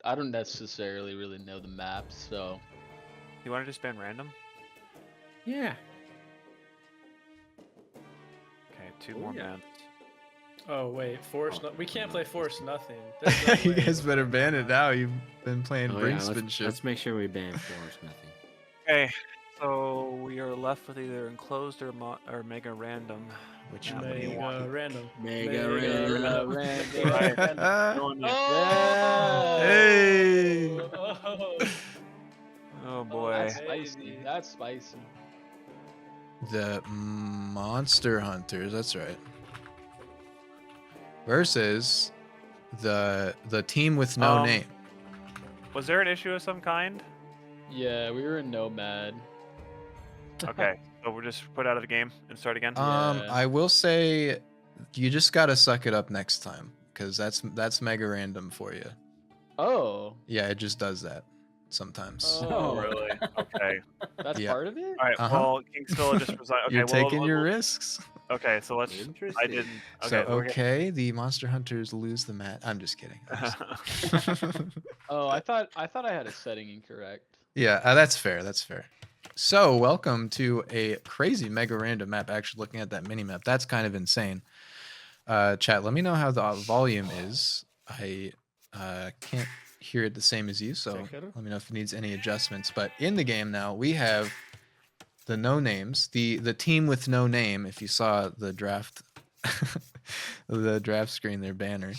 I don't necessarily really know the map, so You want to just ban random? Yeah. Okay, two Oh, more yeah. bans. Oh wait, force. No, we can't play force nothing. You guys better ban it now. You've been playing Oh yeah. brinksmanship. Let's make sure we ban force nothing. Okay, so we are left with either enclosed or mega random. Which Now, one what do you Mega want? random. Mega random. Going with- Oh! Hey! Oh, Oh boy. that's baby. spicy. That's spicy. The Monster Hunters, that's right. Versus the team with no name. Was there an issue of some kind? Yeah, we were in Nomad. Okay, so we're just put out of the game and start again. Yeah. I will say you just gotta suck it up next time, because that's mega random for you. Oh, Yeah, it just does that sometimes. Oh. Really? Okay. that's Yeah. part of it. All right. Uh-huh. Well, Kingsville just resigned. Okay, You're well, taking your risks. Okay, so let's. I Interesting. didn't. So Okay. we're okay, the Monster Hunters lose the match. I'm just kidding. Oh, I thought I had a setting incorrect. Yeah, that's fair. That's fair. So, welcome to a crazy mega random map. Actually, looking at that mini map, that's kind of insane. Chat, let me know how the volume is. I can't hear it the same as you, so let me know if it needs any adjustments. But in the game now, we have the no names, the team with no name. If you saw the draft, the draft screen, their banner,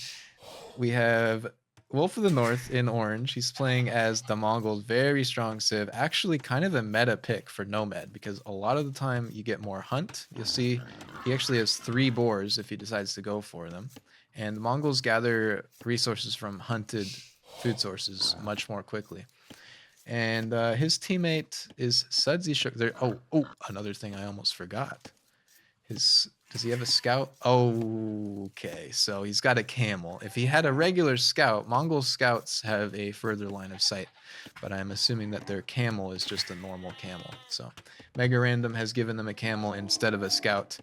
we have Wolf of the North in orange. He's playing as the Mongols, very strong civ. Actually, kind of a meta pick for Nomad because a lot of the time you get more hunt. You'll see he actually has 3 boars if he decides to go for them. And the Mongols gather resources from hunted food sources much more quickly. And his teammate is Sudsy Sugar. Oh, another thing I almost forgot. Does he have a scout? Okay, so he's got a camel. If he had a regular scout, Mongol scouts have a further line of sight, but I'm assuming that their camel is just a normal camel. So Mega Random has given them a camel instead of a scout.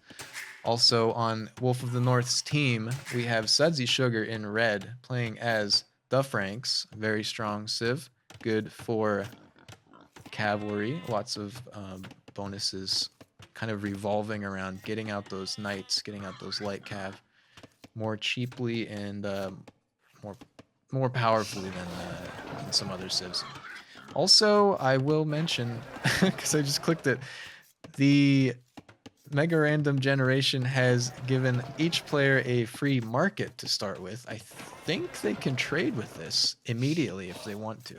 Also on Wolf of the North's team, we have Sudsy Sugar in red playing as the Franks, very strong civ, good for cavalry, lots of bonuses kind of revolving around getting out those knights, getting out those light cav more cheaply and more powerfully than some other civs. Also, I will mention, because I just clicked it, the Mega Random Generation has given each player a free market to start with. I think they can trade with this immediately if they want to.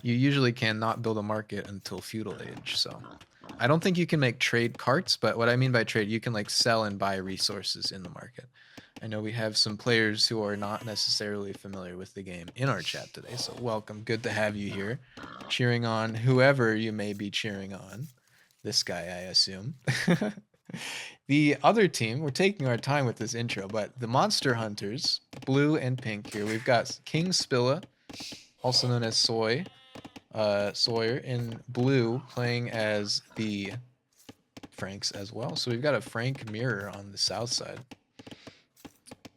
You usually cannot build a market until Feudal Age, so I don't think you can make trade carts, but what I mean by trade, you can like sell and buy resources in the market. I know we have some players who are not necessarily familiar with the game in our chat today, so welcome. Good to have you here, cheering on whoever you may be cheering on. This guy, I assume. The other team, we're taking our time with this intro, but the Monster Hunters, blue and pink here. We've got King Spilla, also known as Sawyer in blue, playing as the Franks as well. So we've got a Frank mirror on the south side.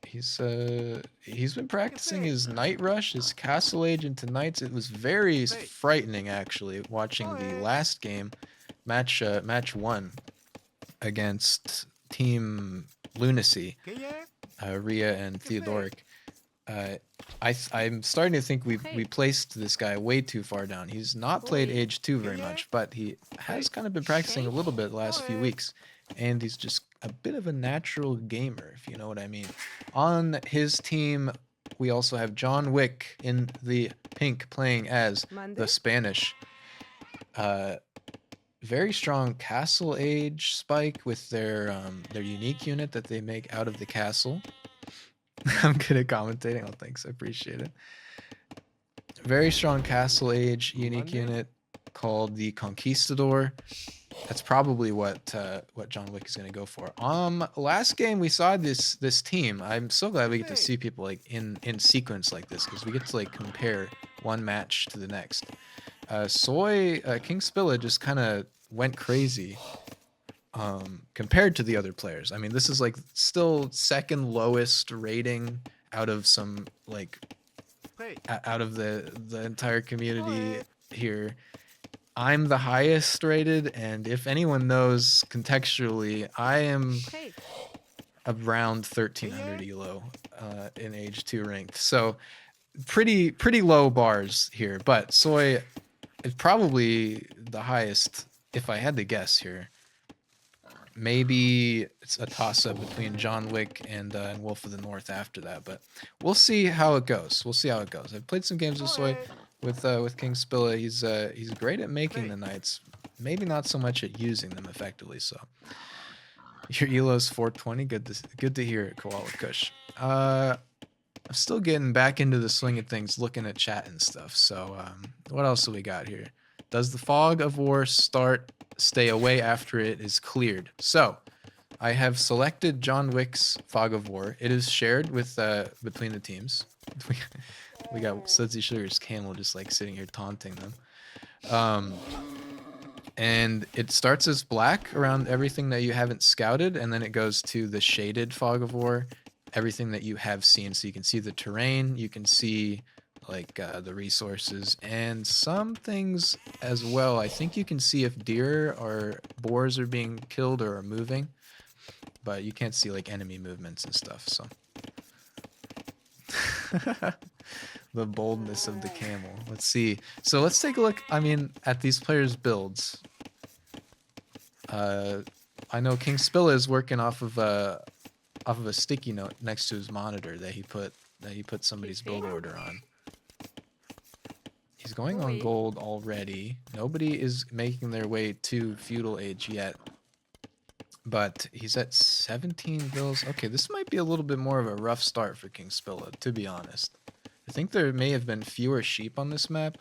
He's been practicing his Night Rush, his Castle Age into Knights. It was very frightening actually watching the last game, match 1 against Team Lunacy, Rhea and Theodoric. I'm starting to think we placed this guy way too far down. He's not played Age 2 very much, but he has kind of been practicing a little bit the last few weeks. And he's just a bit of a natural gamer, if you know what I mean. On his team, we also have John Wick in the pink playing as the Spanish. Very strong Castle Age spike with their unique unit that they make out of the castle. I'm good at commentating. Oh, thanks. I appreciate it. Very strong Castle Age unique unit called the Conquistador. That's probably what John Wick is going to go for. Last game we saw this team. I'm so glad we get to see people like in sequence like this because we get to like compare one match to the next. King Spilla just kind of went crazy compared to the other players. I mean, this is like still second lowest rating out of some like out of the entire community here. I'm the highest rated, and if anyone knows contextually, I am around 1300 elo in age 2 ranked. So pretty low bars here, but Soy is probably the highest if I had to guess here. Maybe it's a toss-up between John Wick and Wolf of the North after that, but we'll see how it goes. We'll see how it goes. I've played some games with Soy with King Spilla. He's great at making the knights, maybe not so much at using them effectively. So your elo's 420. Good to hear it, Koala Kush. I'm still getting back into the swing of things, looking at chat and stuff. So what else do we got here? Does the fog of war stay away after it is cleared? So I have selected John Wick's fog of war. It is shared with between the teams. We got Sudsy Sugar's camel just like sitting here taunting them. And it starts as black around everything that you haven't scouted, and then it goes to the shaded fog of war, everything that you have seen. So you can see the terrain, you can see like the resources, and some things as well. I think you can see if deer or boars are being killed or are moving, but you can't see like enemy movements and stuff. So the boldness of the camel. Let's see. So let's take a look, I mean, at these players' builds. I know King Spilla is working off of a sticky note next to his monitor that he put somebody's build order on. He's going on gold already. Nobody is making their way to feudal age yet. But he's at 17 bills. Okay, this might be a little bit more of a rough start for King Spilla, to be honest. I think there may have been fewer sheep on this map.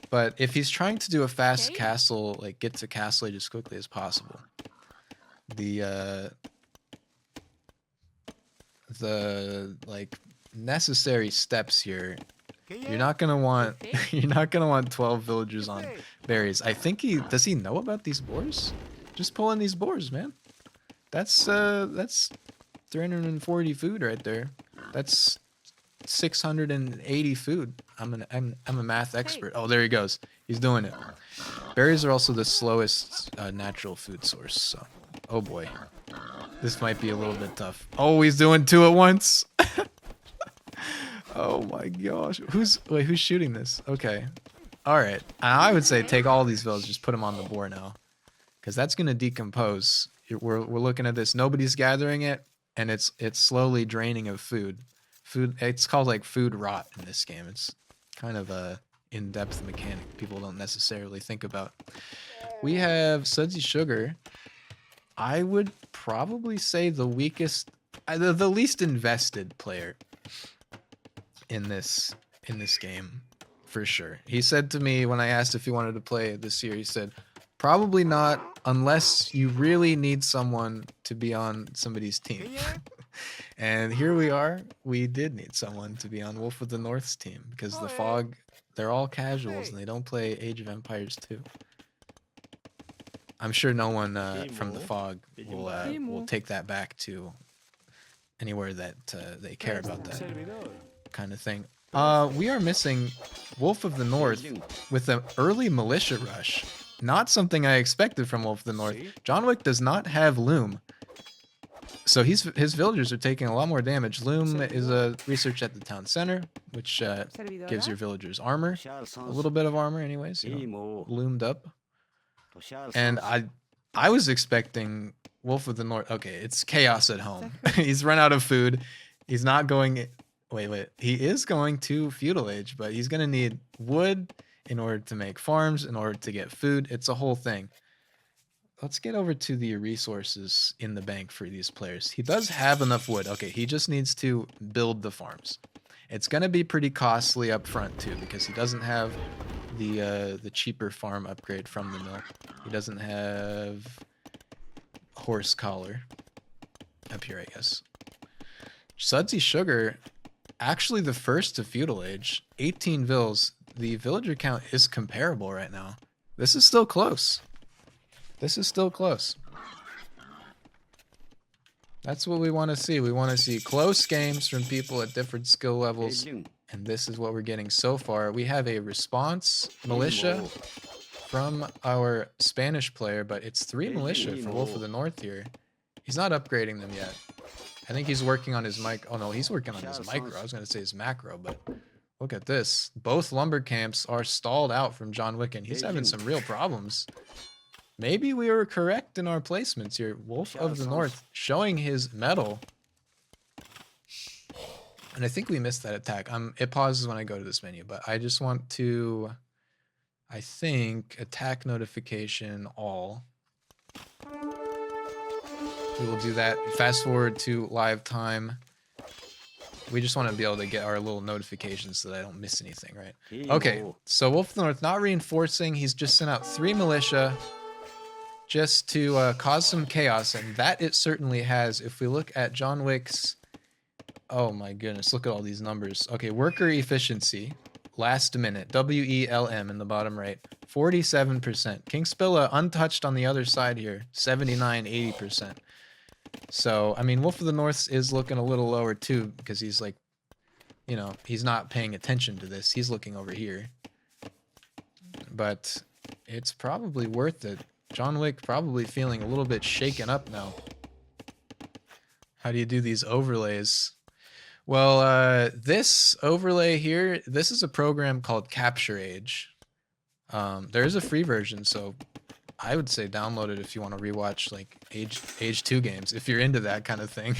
But if he's trying to do a fast castle, like get to castle age as quickly as possible, the like necessary steps here, you're not gonna want 12 villagers on berries. I think does he know about these boars? Just pull in these boars, man. That's 340 food right there. That's 680 food. I'm a math expert. Oh, there he goes. He's doing it. Berries are also the slowest natural food source. So, oh boy, this might be a little bit tough. Oh, he's doing 2 at once. Oh my gosh. Who's shooting this? Okay. All right. I would say take all these villagers, just put them on the board now, because that's gonna decompose. We're looking at this. Nobody's gathering it, and it's slowly draining of food. It's called like food rot in this game. It's kind of a in-depth mechanic people don't necessarily think about. We have Sudsy Sugar. I would probably say the weakest, the least invested player in this game, for sure. He said to me when I asked if he wanted to play this year, he said, probably not unless you really need someone to be on somebody's team. And here we are. We did need someone to be on Wolf of the North's team because the Fog, they're all casuals and they don't play Age of Empires 2. I'm sure no one from the Fog will take that back to anywhere that they care about that kind of thing. We are missing Wolf of the North with an early militia rush. Not something I expected from Wolf of the North. John Wick does not have Loom. So his villagers are taking a lot more damage. Loom is a research at the town center, which gives your villagers armor. A little bit of armor anyways, you know, loomed up. And I was expecting Wolf of the North. Okay, it's chaos at home. He's run out of food. He's not going... Wait. He is going to feudal age, but he's going to need wood in order to make farms, in order to get food. It's a whole thing. Let's get over to the resources in the bank for these players. He does have enough wood. Okay, he just needs to build the farms. It's going to be pretty costly up front too, because he doesn't have the cheaper farm upgrade from the mill. He doesn't have horse collar up here, I guess. Sudsy Sugar, actually the first to feudal age, 18 vills. The villager count is comparable right now. This is still close. This is still close. That's what we want to see. We want to see close games from people at different skill levels And this is what we're getting so far. We have a response militia from our Spanish player, but it's 3 militia for Wolf of the North here. He's not upgrading them yet. I think he's working on his mic. Oh no, he's working on his micro. I was going to say his macro, but look at this. Both lumber camps are stalled out from John Wick, and he's having some real problems. Maybe we were correct in our placements here. Wolf of the North showing his mettle. And I think we missed that attack. It pauses when I go to this menu, but I just want to, I think, attack notification all. We will do that. Fast forward to live time. We just want to be able to get our little notifications so that I don't miss anything, right? Okay, so Wolf of the North not reinforcing. He's just sent out 3 militia just to cause some chaos, and that it certainly has. If we look at John Wick's, oh my goodness, look at all these numbers. Okay, worker efficiency, last minute, WELM in the bottom right, 47%. King Spilla untouched on the other side here, 79, 80%. So, I mean, Wolf of the North is looking a little lower too, because he's like, you know, he's not paying attention to this. He's looking over here. But it's probably worth it. John Wick probably feeling a little bit shaken up now. How do you do these overlays? Well, this overlay here, this is a program called Capture Age. There is a free version, so I would say download it if you want to rewatch like Age 2 games, if you're into that kind of thing.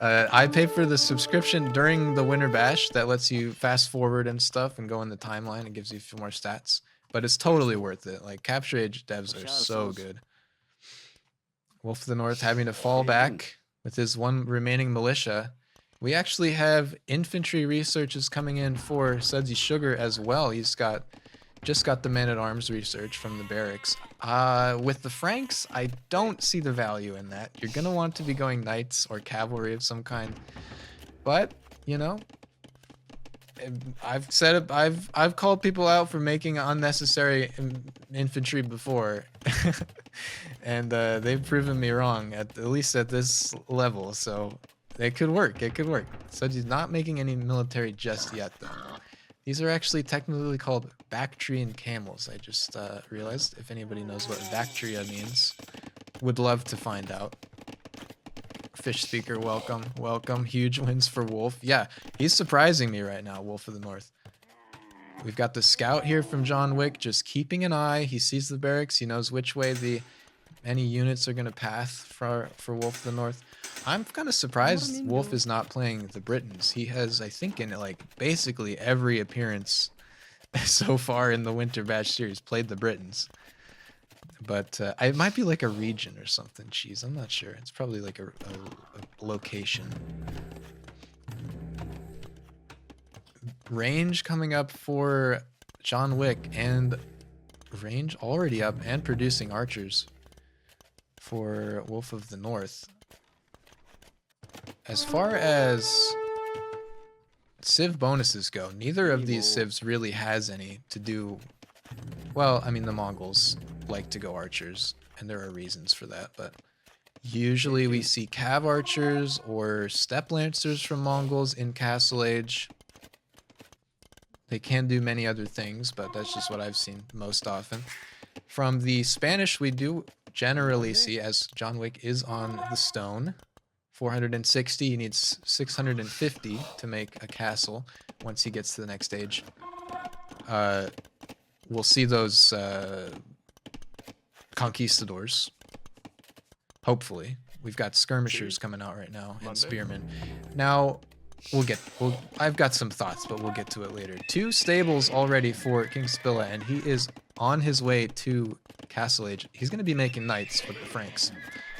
I paid for the subscription during the Winter Bash that lets you fast forward and stuff and go in the timeline and gives you a few more stats. But it's totally worth it. Like, Capture Age devs are so good. Wolf of the North having to fall back with his 1 remaining militia. We actually have infantry researches coming in for Sudsy Sugar as well. He's just got the man-at-arms research from the barracks. With the Franks, I don't see the value in that. You're gonna want to be going knights or cavalry of some kind. But, you know, I've called people out for making unnecessary infantry before, and they've proven me wrong at least at this level. So it could work. It could work. So he's not making any military just yet, though. These are actually technically called Bactrian camels. I just realized. If anybody knows what Bactria means, would love to find out. Fish Speaker, welcome, welcome. Huge wins for Wolf. Yeah, he's surprising me right now, Wolf of the North. We've got the scout here from John Wick, just keeping an eye. He sees the barracks. He knows which way any units are going to pass for Wolf of the North. I'm kind of surprised Wolf is not playing the Britons. He has, I think, in like basically every appearance so far in the Winter Bash series, played the Britons. But it might be like a region or something. Jeez, I'm not sure. It's probably like a location. Range coming up for John Wick, and range already up and producing archers for Wolf of the North. As far as civ bonuses go, neither of these civs really has any to do. Well, I mean, the Mongols like to go archers, and there are reasons for that, but usually we see cav archers or steppe lancers from Mongols in Castle Age. They can do many other things, but that's just what I've seen most often. From the Spanish, we do generally see, as John Wick is on the stone, 460, he needs 650 to make a castle once he gets to the next stage. We'll see those conquistadors. Hopefully. We've got skirmishers coming out right now and spearmen. Now, I've got some thoughts, but we'll get to it later. 2 stables already for King Spilla, and he is on his way to Castle Age. He's going to be making knights with the Franks.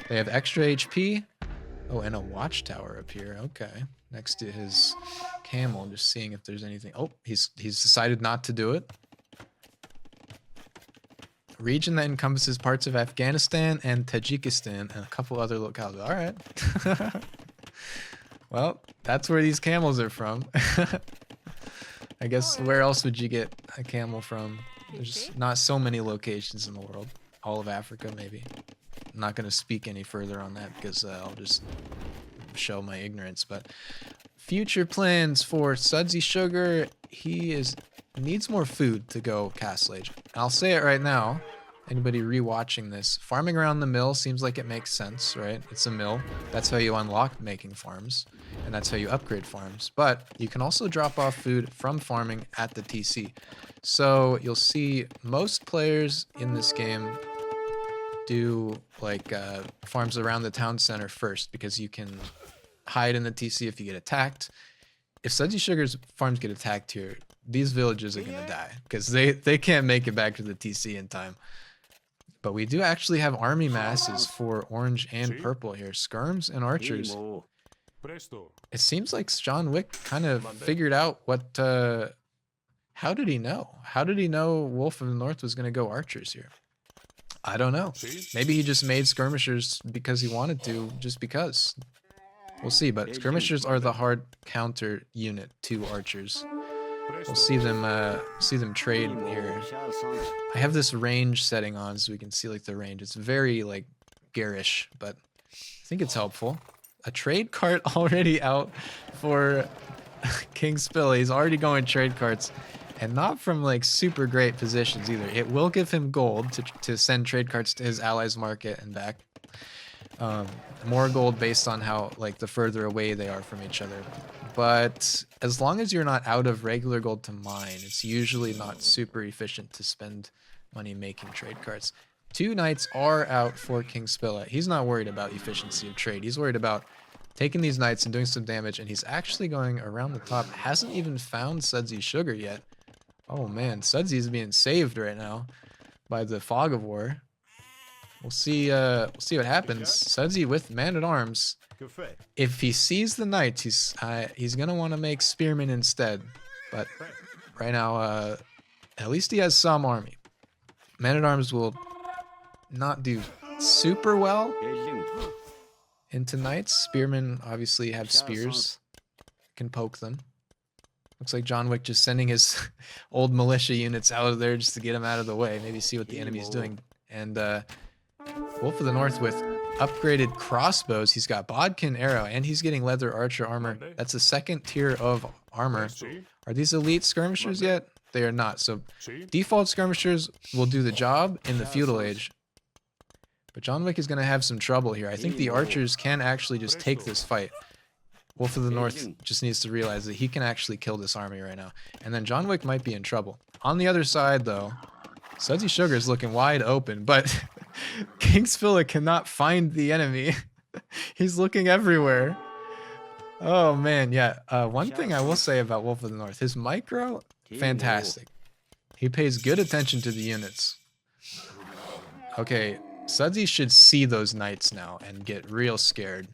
They have extra HP. Oh, and a watchtower up here. Okay. Next to his camel, just seeing if there's anything. Oh, he's decided not to do it. Region that encompasses parts of Afghanistan and Tajikistan and a couple other localities. All right. Well, that's where these camels are from. I guess where else would you get a camel from? There's not so many locations in the world. All of Africa, maybe. I'm not going to speak any further on that because I'll just show my ignorance. But future plans for Sudsy Sugar. He needs more food to go Castle Age. I'll say it right now. Anybody rewatching this, farming around the mill seems like it makes sense, right? It's a mill. That's how you unlock making farms, and that's how you upgrade farms. But you can also drop off food from farming at the TC. So you'll see most players in this game do like farms around the town center first, because you can hide in the TC if you get attacked. If Sudsy Sugar's farms get attacked here, these villages are gonna die because they can't make it back to the TC in time. But we do actually have army masses for orange and purple here, skirms and archers. It seems like John Wick kind of figured out what. How did he know? How did he know Wolf of the North was gonna go archers here? I don't know. Maybe he just made skirmishers because he wanted to, just because. We'll see, but skirmishers are the hard counter unit to archers. We'll see them trade here. I have this range setting on so we can see like the range. It's very like garish, but I think it's helpful. A trade cart already out for King Spill. He's already going trade carts, and not from like super great positions either. It will give him gold to send trade carts to his allies market and back. More gold based on how like the further away they are from each other. But as long as you're not out of regular gold to mine, it's usually not super efficient to spend money making trade carts. 2 knights are out for King Spilla. He's not worried about efficiency of trade. He's worried about taking these knights and doing some damage, and he's actually going around the top. Hasn't even found Sudsy Sugar yet. Oh man, Sudsy is being saved right now by the Fog of War. We'll see what happens. Sudsy with man-at-arms. If he sees the knights, he's gonna want to make spearmen instead. But right now, at least he has some army. Man-at-arms will not do super well into knights. Spearmen obviously have spears, can poke them. Looks like John Wick just sending his old militia units out of there just to get him out of the way. Maybe see what the enemy's doing. And Wolf of the North with upgraded crossbows. He's got bodkin arrow, and he's getting leather archer armor. That's the 2nd tier of armor. Are these elite skirmishers yet? They are not. So default skirmishers will do the job in the feudal age. But John Wick is going to have some trouble here. I think the archers can actually just take this fight. Wolf of the North just needs to realize that he can actually kill this army right now. And then John Wick might be in trouble. On the other side, though, Sudsy Sugar is looking wide open, but King Spilla cannot find the enemy. He's looking everywhere. Oh man, yeah. One thing I will say about Wolf of the North, his micro, fantastic. He pays good attention to the units. Okay, Sudsy should see those knights now and get real scared.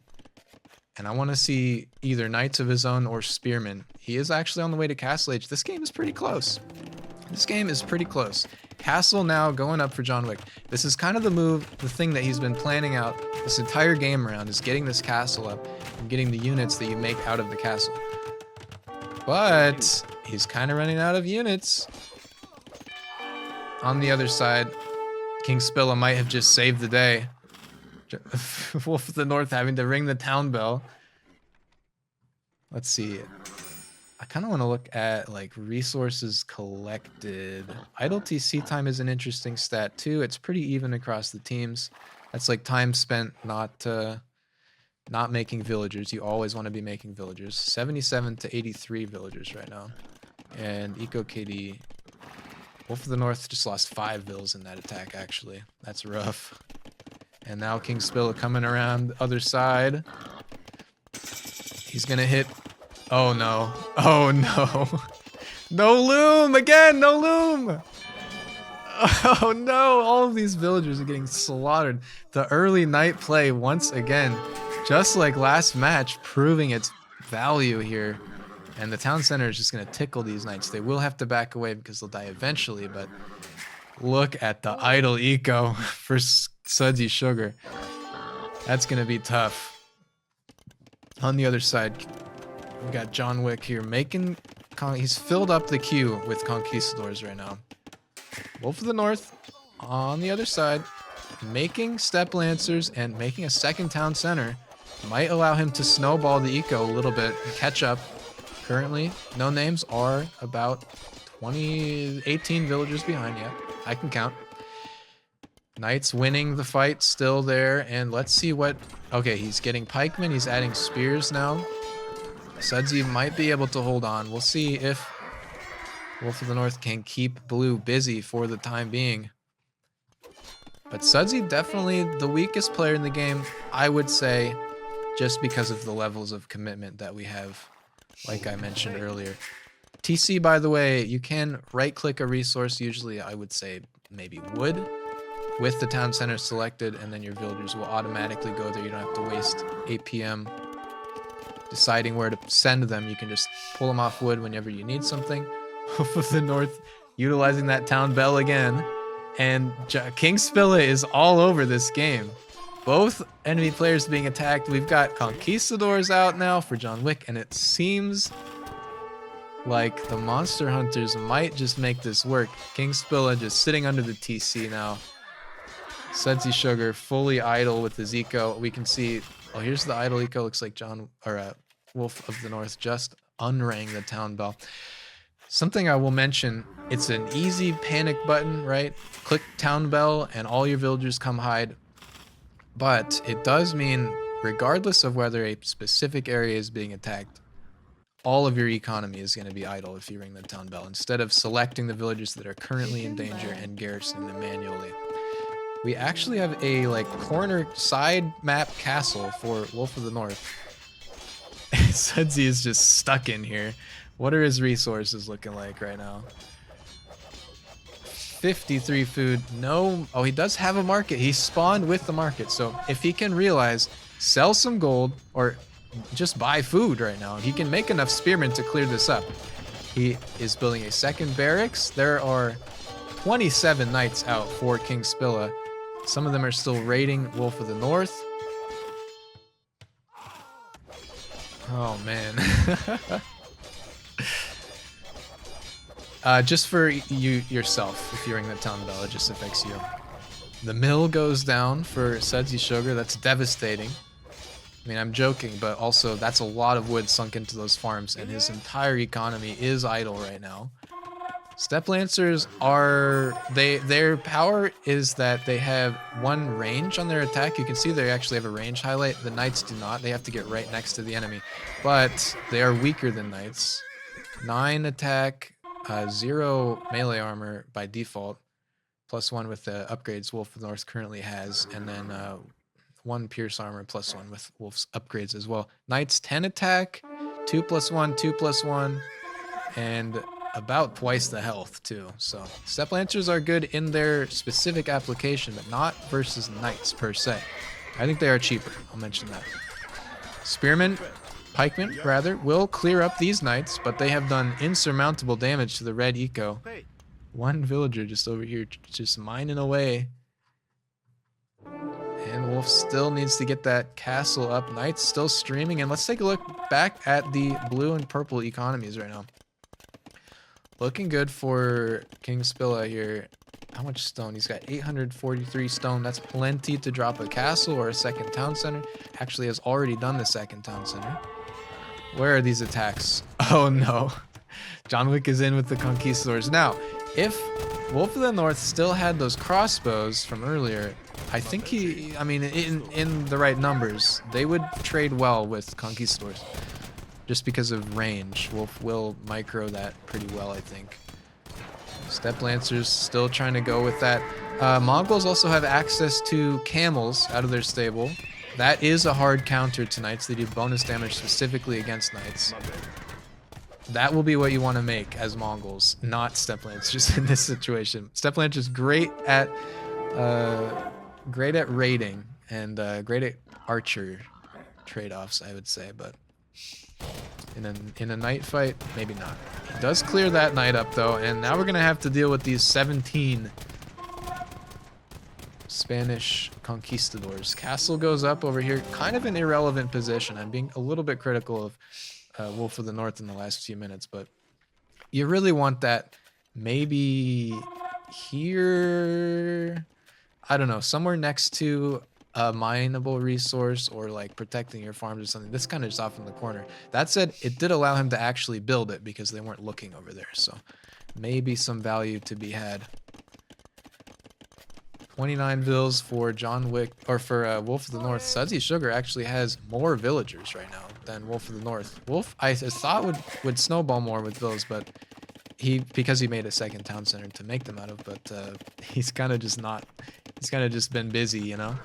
And I want to see either knights of his own or spearmen. He is actually on the way to Castle Age. This game is pretty close. This game is pretty close. Castle now going up for John Wick. This is kind of the move, the thing that he's been planning out this entire game around, is getting this castle up and getting the units that you make out of the castle. But he's kind of running out of units. On the other side, King Spilla might have just saved the day. Wolf of the North having to ring the town bell. Let's see. I kind of want to look at like resources collected. Idle TC time is an interesting stat too. It's pretty even across the teams. That's like time spent not making villagers. You always want to be making villagers. 77 to 83 villagers right now. And Eco KD. Wolf of the North just lost 5 vills in that attack actually. That's rough. And now King Spilla coming around the other side. He's gonna hit. Oh no. Oh no. No loom! Again, no loom! Oh no, all of these villagers are getting slaughtered. The early night play once again, just like last match, proving its value here. And the town center is just gonna tickle these knights. They will have to back away because they'll die eventually, but look at the idle eco for Sudsy Sugar. That's gonna be tough. On the other side, we got John Wick here making. He's filled up the queue with conquistadors right now. Wolf of the North on the other side, making step lancers and making a second town center. Might allow him to snowball the eco a little bit and catch up. Currently, no names are about 18 villagers behind. Yeah, I can count. Knights winning the fight, still there. And let's see what... Okay, he's getting pikemen. He's adding spears now. Sudsy might be able to hold on. We'll see if Wolf of the North can keep blue busy for the time being. But Sudsy definitely the weakest player in the game, I would say, just because of the levels of commitment that we have, like I mentioned earlier. TC, by the way, you can right-click a resource, usually I would say maybe wood, with the town center selected, and then your villagers will automatically go there. You don't have to waste 8 p.m. deciding where to send them. You can just pull them off wood whenever you need something. Wolf of the North utilizing that town bell again. And King Spilla is all over this game. Both enemy players being attacked. We've got Conquistadors out now for John Wick, and it seems like the Monster Hunters might just make this work. King Spilla just sitting under the TC now. Sudsy Sugar fully idle with his eco. We can see, oh, here's the idle eco. Looks like Wolf of the North just unrang the town bell. Something I will mention, it's an easy panic button, right? Click town bell and all your villagers come hide. But it does mean, regardless of whether a specific area is being attacked, all of your economy is going to be idle if you ring the town bell, instead of selecting the villagers that are currently in danger and garrisoning them manually. We actually have a corner side map castle for Wolf of the North. Sudsy is just stuck in here. What are his resources looking like right now? 53 food. No. Oh, he does have a market. He spawned with the market. So if he can realize, sell some gold or just buy food right now, he can make enough spearmen to clear this up. He is building a second barracks. There are 27 knights out for King Spilla. Some of them are still raiding Wolf of the North. Oh, man. Just for you yourself, if you ring the town bell, it just affects you. The mill goes down for Sudsy Sugar. That's devastating. I mean, I'm joking, but also that's a lot of wood sunk into those farms, and his entire economy is idle right now. Step Lancers are... Their power is that they have one range on their attack. You can see they actually have a range highlight. The Knights do not. They have to get right next to the enemy. But they are weaker than Knights. 9 attack, 0 melee armor by default. +1 with the upgrades Wolf of the North currently has. And then 1 pierce armor +1 with Wolf's upgrades as well. Knights 10 attack, 2+1, 2+1. And about twice the health too. So Step Lancers are good in their specific application, but not versus Knights per se. I think they are cheaper. I'll mention that. Spearmen, pikemen rather, will clear up these Knights, but they have done insurmountable damage to the red eco. One villager just over here, just mining away. And Wolf still needs to get that castle up. Knights still streaming, and let's take a look back at the blue and purple economies right now. Looking good for King Spilla here. How much stone? He's got 843 stone. That's plenty to drop a castle or a second town center. Actually has already done the second town center. Where are these attacks? Oh no. John Wick is in with the Conquistadors. Now, if Wolf of the North still had those crossbows from earlier, I think in the right numbers, they would trade well with Conquistadors. Just because of range, Wolf will micro that pretty well, I think. Step Lancers still trying to go with that. Mongols also have access to camels out of their stable. That is a hard counter to Knights. They do bonus damage specifically against Knights. That will be what you want to make as Mongols, not Step Lancers in this situation. Step Lancers great at raiding and great at archer trade-offs, I would say, but in a knight fight, maybe not. He does clear that knight up though, and now we're gonna have to deal with these 17 Spanish conquistadors. Castle goes up over here, kind of an irrelevant position. I'm being a little bit critical of Wolf of the North in the last few minutes, but you really want that maybe here, I don't know, somewhere next to a mineable resource or like protecting your farms or something. This kind of just off in the corner. That said, it did allow him to actually build it because they weren't looking over there. So maybe some value to be had. 29 vills for John Wick, or for Wolf of the North. Sudsy Sugar actually has more villagers right now than Wolf of the North. Wolf, I thought would snowball more with vills, but because he made a second town center to make them out of, but he's kind of just not. He's kind of just been busy, you know.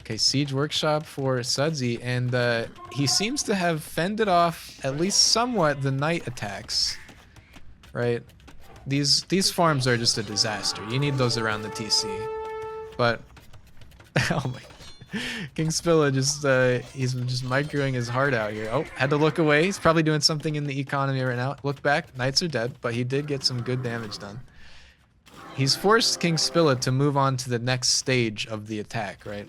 Okay, Siege Workshop for Sudsy, and he seems to have fended off at least somewhat the night attacks, right? These farms are just a disaster. You need those around the TC. But oh my, King Spilla just he's just microing his heart out here. Oh, had to look away. He's probably doing something in the economy right now. Look back, knights are dead, but he did get some good damage done. He's forced King Spilla to move on to the next stage of the attack, right?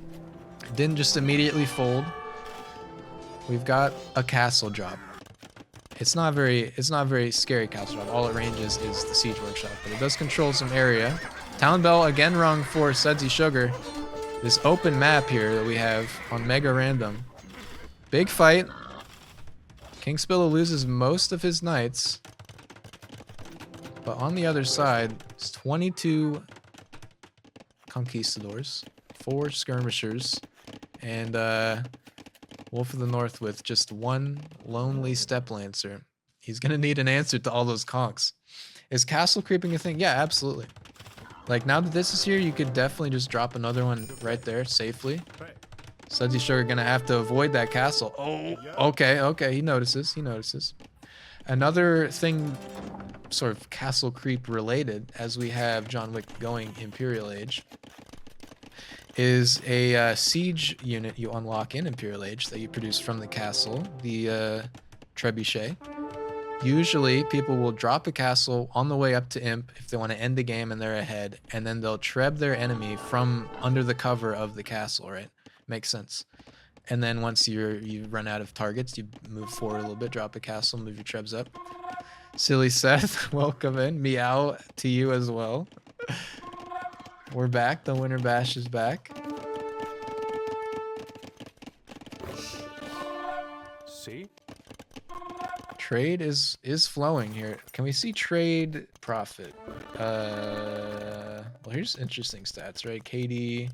Didn't just immediately fold. We've got a castle drop. It's not a very scary castle drop. All it ranges is the Siege Workshop, but it does control some area. Town Bell again rung for Sudsy Sugar. This open map here that we have on Mega Random. Big fight. King Spilla loses most of his knights. But on the other side, it's 22 conquistadors, 4 skirmishers, and Wolf of the North with just 1 lonely step lancer. He's gonna need an answer to all those conks. Is castle creeping a thing? Yeah, absolutely. Like, now that this is here, you could definitely just drop another one right there safely. Sudsy Sugar gonna have to avoid that castle. Oh, okay, he notices. Another thing, sort of castle creep related, as we have John Wick going Imperial Age, is a siege unit you unlock in Imperial Age that you produce from the castle, the Trebuchet. Usually, people will drop a castle on the way up to Imp if they want to end the game and they're ahead, and then they'll treb their enemy from under the cover of the castle, right? Makes sense. And then once you run out of targets, you move forward a little bit, drop a castle, move your trebs up. Silly Seth, welcome in. Meow to you as well. We're back. The Winter Bash is back. See? Trade is flowing here. Can we see trade profit? Well, here's interesting stats, right? KD.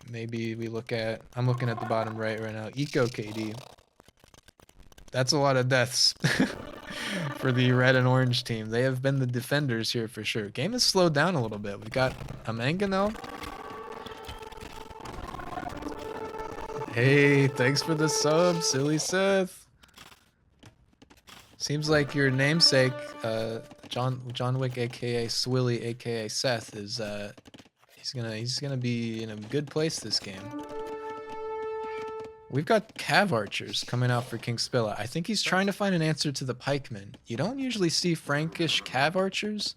Maybe we look at. I'm looking at the bottom right now. Eco KD. That's a lot of deaths for the red and orange team. They have been the defenders here for sure. Game has slowed down a little bit. We've got a Mangonel. Hey, thanks for the sub, Silly Seth. Seems like your namesake, John Wick, aka Swilly, aka Seth, is he's gonna be in a good place this game. We've got Cav Archers coming out for King Spilla. I think he's trying to find an answer to the pikemen. You don't usually see Frankish Cav Archers,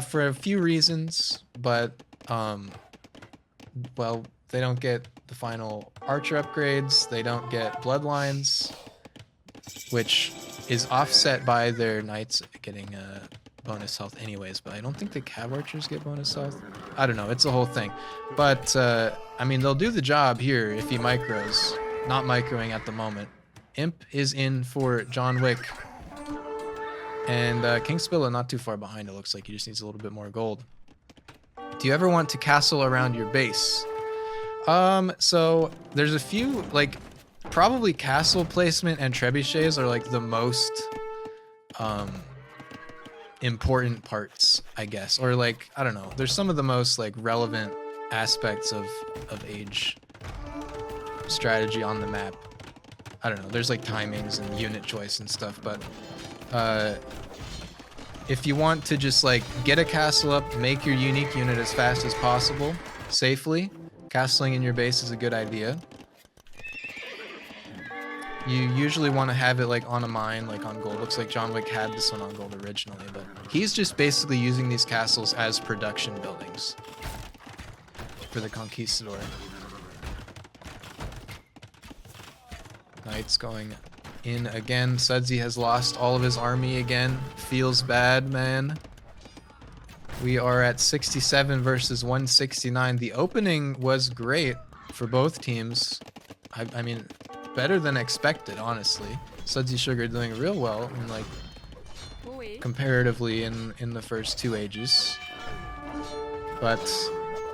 for a few reasons, but well, they don't get the final archer upgrades. They don't get bloodlines, which is offset by their knights getting bonus health anyways, but I don't think the Cav Archers get bonus health. I don't know, it's a whole thing. But, I mean, they'll do the job here if he micros. Not microing at the moment. Imp is in for John Wick. And King Spilla not too far behind, it looks like. He just needs a little bit more gold. Do you ever want to castle around your base? So there's a few, like, probably castle placement and trebuchets are like the most important parts, I guess, or like, I don't know, there's some of the most like relevant aspects of age strategy on the map. I don't know, there's like timings and unit choice and stuff, but if you want to just like get a castle up, make your unique unit as fast as possible safely, castling in your base is a good idea. You usually want to have it like on a mine, like on gold. Looks like John Wick had this one on gold originally, but he's just basically using these castles as production buildings for the Conquistador. Knights going in again. Sudsy has lost all of his army again. Feels bad, man. We are at 67 versus 169. The opening was great for both teams. I mean, better than expected, honestly. Sudsy Sugar doing real well in like comparatively in the first 2 ages. But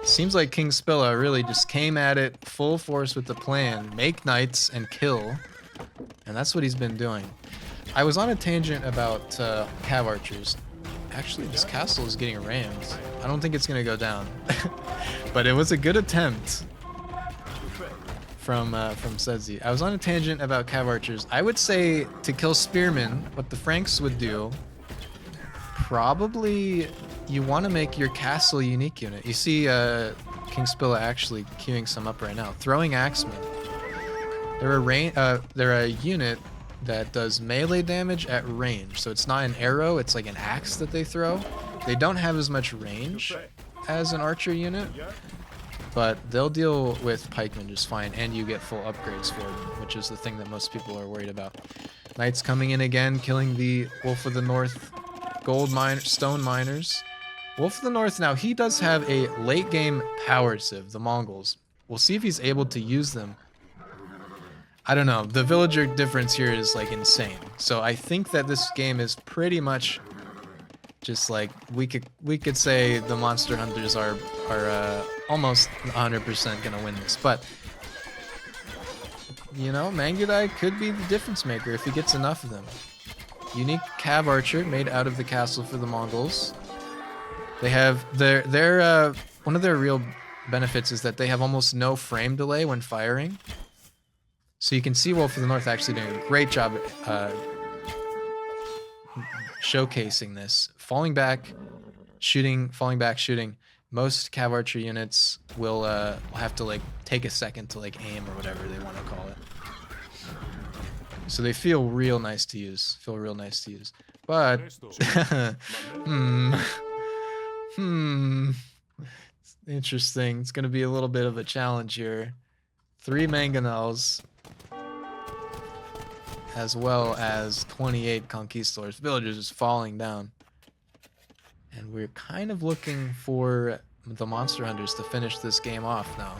seems like King Spilla really just came at it full force with the plan, make knights and kill. And that's what he's been doing. I was on a tangent about cav archers. Actually, this castle is getting rammed. I don't think it's gonna go down. But it was a good attempt from Sudsy. I was on a tangent about cav archers. I would say to kill spearmen, what the Franks would do, probably you want to make your castle unique unit. You see King Spilla actually queuing some up right now. Throwing axemen. They're a unit that does melee damage at range. So it's not an arrow, it's like an axe that they throw. They don't have as much range as an archer unit, but they'll deal with pikemen just fine, and you get full upgrades for them, which is the thing that most people are worried about. Knights coming in again, killing the Wolf of the North stone miners. Wolf of the North now, he does have a late game power civ, the Mongols. We'll see if he's able to use them. I don't know, the villager difference here is like insane. So I think that this game is pretty much just like we could say the monster hunters are almost 100% gonna win this, but you know, Mangudai could be the difference maker if he gets enough of them. Unique cav archer made out of the castle for the Mongols. They have their one of their real benefits is that they have almost no frame delay when firing. So you can see Wolf of the North actually doing a great job showcasing this. Falling back, shooting, falling back, shooting. Most cav archer units will have to like take a second to like aim or whatever they want to call it. So they feel real nice to use. But it's interesting. It's gonna be a little bit of a challenge here. 3 mangonels, as well as 28 conquistadors. Villagers is falling down. And we're kind of looking for the monster hunters to finish this game off now.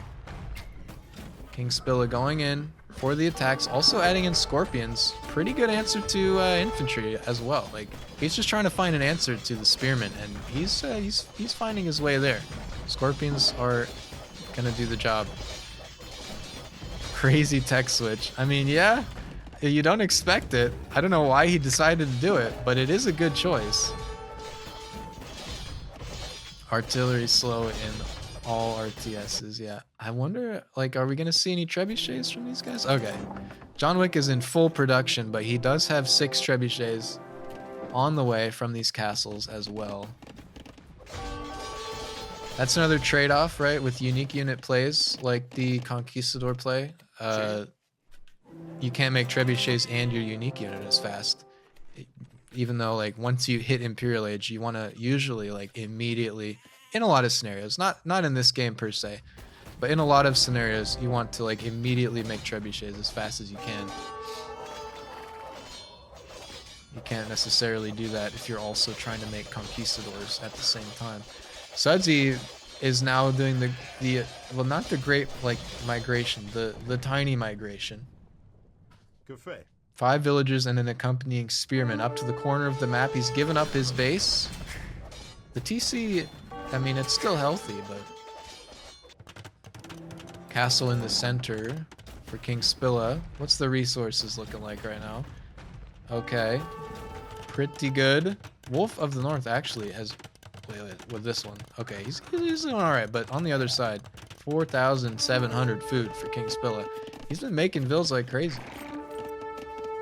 King Spilla going in for the attacks, also adding in scorpions. Pretty good answer to infantry as well. Like, he's just trying to find an answer to the spearmen, and he's finding his way there. Scorpions are gonna do the job. Crazy tech switch. I mean, yeah, you don't expect it. I don't know why he decided to do it, but it is a good choice. Artillery slow in all RTSs, yeah. I wonder, like, are we gonna see any trebuchets from these guys? Okay. John Wick is in full production, but he does have 6 trebuchets on the way from these castles as well. That's another trade-off, right, with unique unit plays like the Conquistador play. You can't make trebuchets and your unique unit as fast. Even though, like, once you hit Imperial Age, you want to usually, like, immediately, in a lot of scenarios, not in this game per se, but in a lot of scenarios, you want to, like, immediately make trebuchets as fast as you can. You can't necessarily do that if you're also trying to make conquistadors at the same time. Sudsy is now doing the well, not the great, like, migration, the tiny migration. 5 villagers and an accompanying spearman up to the corner of the map. He's given up his base. The TC, I mean, it's still healthy, but castle in the center for King Spilla. What's the resources looking like right now? Okay, pretty good. Wolf of the North actually has, wait, with this one. Okay, he's doing all right, but on the other side, 4,700 food for King Spilla. He's been making vills like crazy.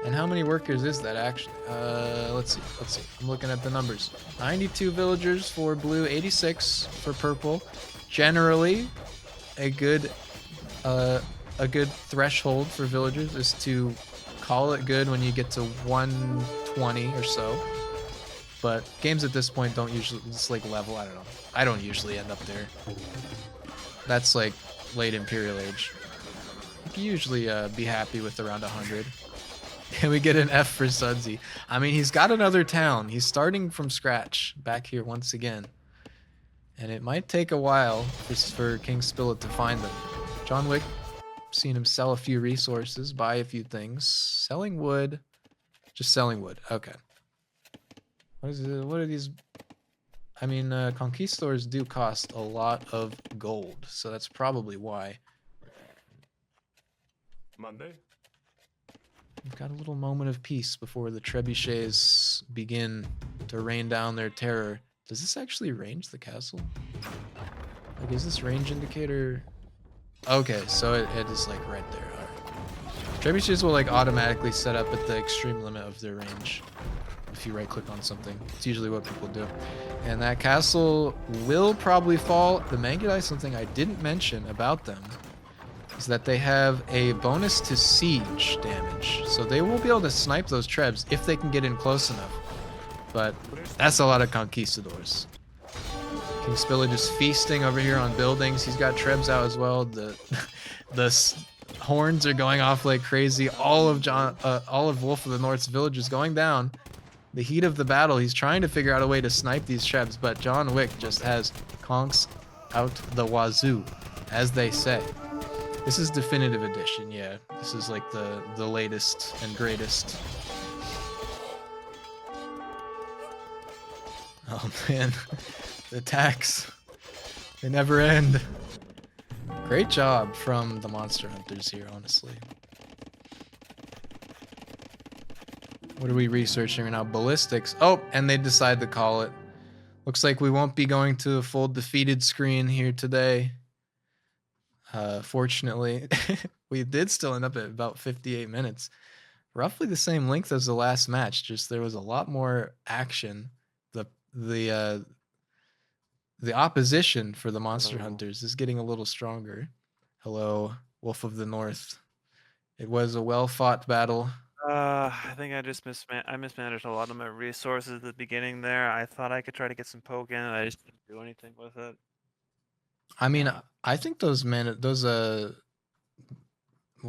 And how many workers is that actually? Let's see. I'm looking at the numbers. 92 villagers for blue, 86 for purple. Generally, a good threshold for villagers is to call it good when you get to 120 or so. But games at this point don't usually just like level. I don't know. I don't usually end up there. That's like late Imperial Age. You can usually be happy with around 100. Can we get an F for Sudsy? I mean, he's got another town. He's starting from scratch back here once again. And it might take a while for King Spillet to find them. John Wick, seen him sell a few resources, buy a few things. Selling wood. Just selling wood. Okay. What are these? I mean, conquistadors do cost a lot of gold, so that's probably why. Monday. We've got a little moment of peace before the trebuchets begin to rain down their terror. Does this actually range the castle? Like, is this range indicator? Okay, so it is like right there. All right. Trebuchets will like automatically set up at the extreme limit of their range if you right click on something. It's usually what people do. And that castle will probably fall. The Mangudai, something I didn't mention about them is that they have a bonus to siege damage. So they will be able to snipe those trebs if they can get in close enough. But that's a lot of conquistadors. King Spiller just feasting over here on buildings. He's got trebs out as well. The horns are going off like crazy. All of Wolf of the North's village is going down. The heat of the battle, he's trying to figure out a way to snipe these trebs, but John Wick just has conks out the wazoo, as they say. This is definitive edition, yeah. This is like the latest and greatest. Oh man, the attacks, they never end. Great job from the monster hunters here, honestly. What are we researching right now? Ballistics. Oh, and they decide to call it. Looks like we won't be going to a full defeated screen here today. Fortunately, we did still end up at about 58 minutes. Roughly the same length as the last match, just there was a lot more action. The opposition for the monster hunters is getting a little stronger. Hello, Wolf of the North. It was a well-fought battle. I think I just mismanaged a lot of my resources at the beginning there. I thought I could try to get some poke in, and I just didn't do anything with it. I mean, I think those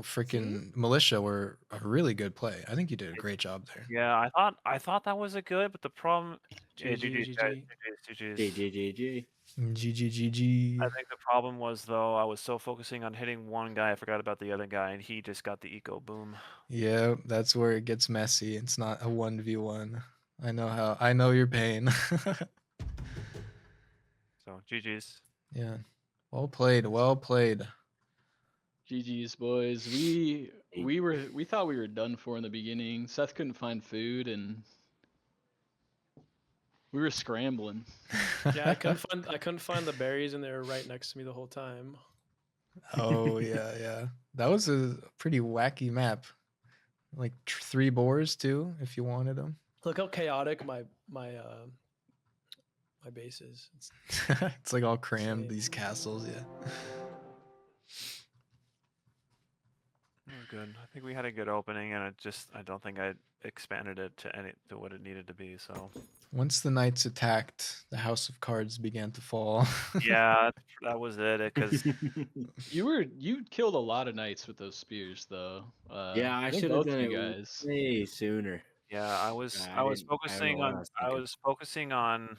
freaking militia were a really good play. I think you did a great job there. Yeah, I thought that was a good, but the problem. Yeah, GG's, guys, GG's. GGGG. GGGG. I think the problem was though I was so focusing on hitting one guy, I forgot about the other guy, and he just got the eco boom. Yeah, that's where it gets messy. It's not a 1v1. I know your pain. So GG's. Yeah. Well played, well played. GG's, boys. We thought we were done for in the beginning. Seth couldn't find food and we were scrambling. Yeah, I couldn't find the berries, and they were right next to me the whole time. Oh yeah. That was a pretty wacky map. Like 3 boars too, if you wanted them. Look how chaotic my base is. It's like all crammed, these castles, yeah. Good. I think we had a good opening, and I don't think I expanded it to what it needed to be. So Once the knights attacked, the house of cards began to fall. yeah, that was it. Because You killed a lot of knights with those spears, though. Yeah, I think should have both done you it guys. way sooner. yeah, I was I I was didn't- I don't focusing know what I on was I thinking. was focusing on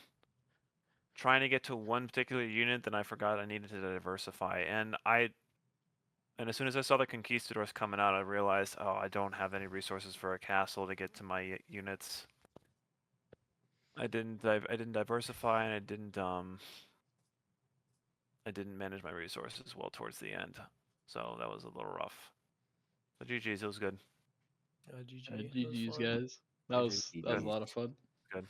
trying to get to one particular unit. Then I forgot I needed to diversify, and as soon as I saw the conquistadors coming out, I realized, oh, I don't have any resources for a castle to get to my units. I didn't diversify, and I didn't manage my resources well towards the end. So that was a little rough. But GG's, it was good. GG. GG's, guys. That was a lot of fun. Good.